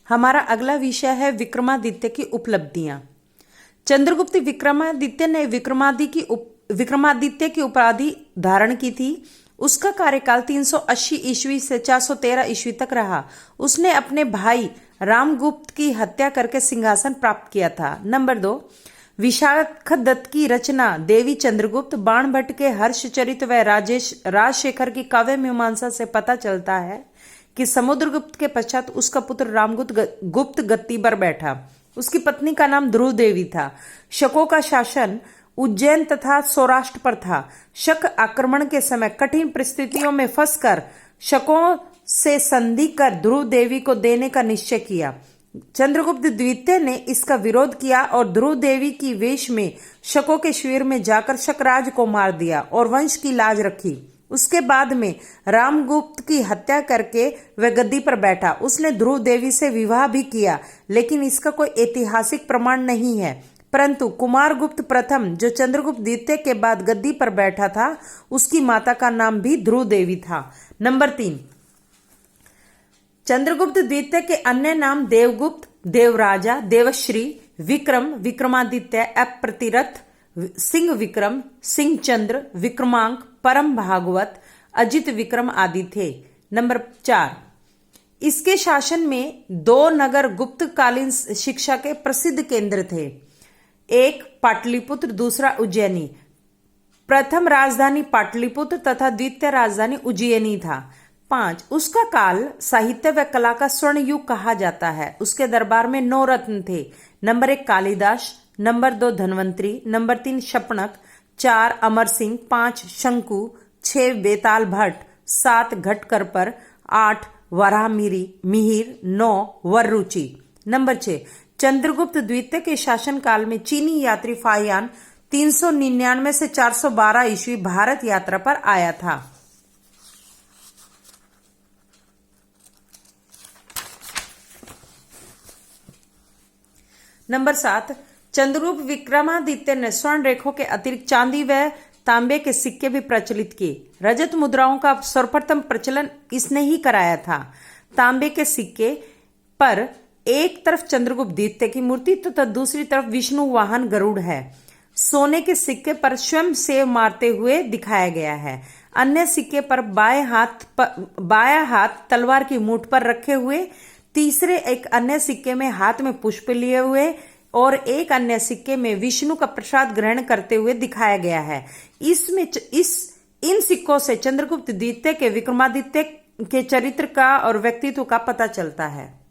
हमारा अगला विषय है विक्रमादित्य की उपलब्धियां। चंद्रगुप्त विक्रमादित्य ने विक्रमादित्य की उपाधि धारण की थी। उसका कार्यकाल 380 ईस्वी से 413 ईस्वी तक रहा। उसने अपने भाई रामगुप्त की हत्या करके सिंहासन प्राप्त किया था। नंबर 2, विशाखदत्त की रचना देवी चंद्रगुप्त, बाणभट्ट के हर्षचरित व राजशेखर की काव्य मीमांसा से पता चलता है कि समुद्रगुप्त के पश्चात उसका पुत्र रामगुप्त गद्दी पर बैठा। उसकी पत्नी का नाम ध्रुव देवी था। शकों का शासन उज्जैन तथा सौराष्ट्र पर था। शक आक्रमण के समय कठिन परिस्थितियों में फंसकर शकों से संधि कर ध्रुव देवी को देने का निश्चय किया। चंद्रगुप्त द्वितीय ने इसका विरोध किया और ध्रुव देवी की वेश में शकों के शिविर में जाकर शकराज को मार दिया और वंश की लाज रखी। उसके बाद में रामगुप्त की हत्या करके वह गद्दी पर बैठा। उसने ध्रुव देवी से विवाह भी किया, लेकिन इसका कोई ऐतिहासिक प्रमाण नहीं है। परंतु कुमारगुप्त प्रथम, जो चंद्रगुप्त द्वितीय के बाद गद्दी पर बैठा था, उसकी माता का नाम भी ध्रुव देवी था। नंबर 3, चंद्रगुप्त द्वितीय के अन्य नाम देवगुप्त, देवराजा, देवश्री, विक्रम, विक्रमादित्य, अप्रतिरथ, सिंह विक्रम, सिंह चंद्र, विक्रमांक, परम भागवत, अजित विक्रम आदि थे। नंबर 4, इसके शासन में 2 नगर गुप्तकालीन शिक्षा के प्रसिद्ध केंद्र थे। एक पाटलिपुत्र, दूसरा उज्जैनी। प्रथम राजधानी पाटलिपुत्र तथा द्वितीय राजधानी उज्जैनी था। 5, उसका काल साहित्य व कला का स्वर्ण युग कहा जाता है। उसके दरबार में 9 रत्न थे। Number 1 Kalidas, number 2 Dhanvantari, number 3 शपनक, 4 Amar Singh, 5 शंकु, 6 बेताल भट्ट, 7 घटकरपर, 8 वराह मिहिर, 9 वर्रुचि। नंबर 6, चंद्रगुप्त द्वितीय के शासनकाल में चीनी यात्री फाहियान 399 से 412 ईस्वी भारत यात्रा पर आया था। नंबर 7, चंद्रगुप्त विक्रमादित्य ने स्वर्ण रेखों के अतिरिक्त चांदी व तांबे के सिक्के भी प्रचलित किए। रजत मुद्राओं का सर्वप्रथम प्रचलन इसने ही कराया था। तांबे के सिक्के पर एक तरफ चंद्रगुप्त द्वितीय की मूर्ति तथा दूसरी तरफ विष्णु वाहन गरुड़ है। सोने के सिक्के पर स्वयं सेव मारते हुए दिखाया गया है। अन्य सिक्के पर बायां हाथ तलवार की मूठ पर रखे हुए, तीसरे एक अन्य सिक्के में हाथ में पुष्प लिए हुए और एक अन्य सिक्के में विष्णु का प्रसाद ग्रहण करते हुए दिखाया गया है। इन सिक्कों से चंद्रगुप्त द्वितीय के विक्रमादित्य के चरित्र का और व्यक्तित्व का पता चलता है।